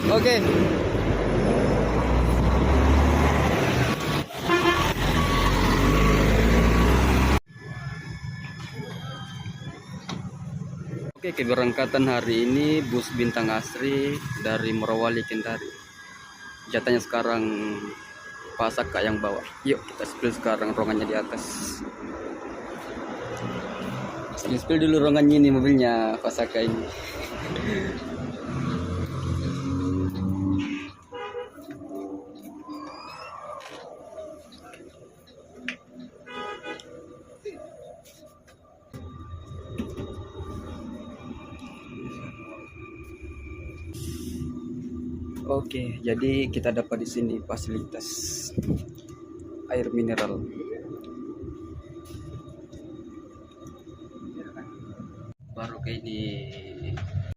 Oke. Oke, keberangkatan hari ini bus Bintang Asri dari Morowali Kendari. Jatahnya sekarang Pak Saka yang bawah. Yuk kita spill sekarang ruangannya di atas. Spill dulu ruangannya ini mobilnya Pak Saka ini. Oke, jadi kita dapat di sini fasilitas air mineral. Baru kayak ini